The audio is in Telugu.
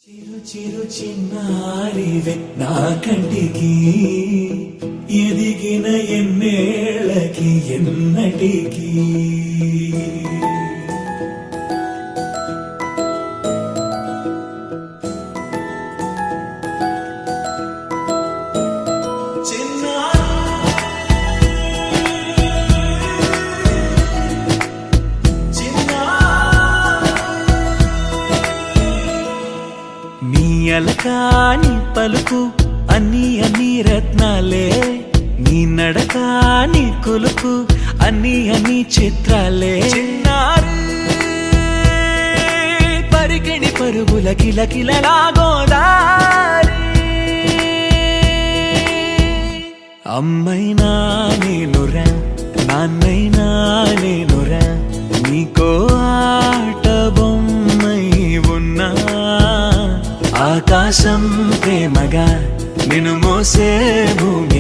చిరు చిరు చిన్నారివే నా కంటికి ఎదిగిన ఎన్నేళ్ళకి ఎన్నటికి అలకాని పలుకు అన్ని అన్ని రత్నాలే నీ నడకాని కులుకు అన్ని అన్ని చిత్రాలే చిన్నారు పరికిణి పరుగుల కిలకిలలాగోదారి అమ్మైనా నేనురా నాన్నైనా నేనురా నీకో ఆట బొమ్మై ఉన్నా ఆకాశం ప్రేమగా నిన్ను మోసే భూమి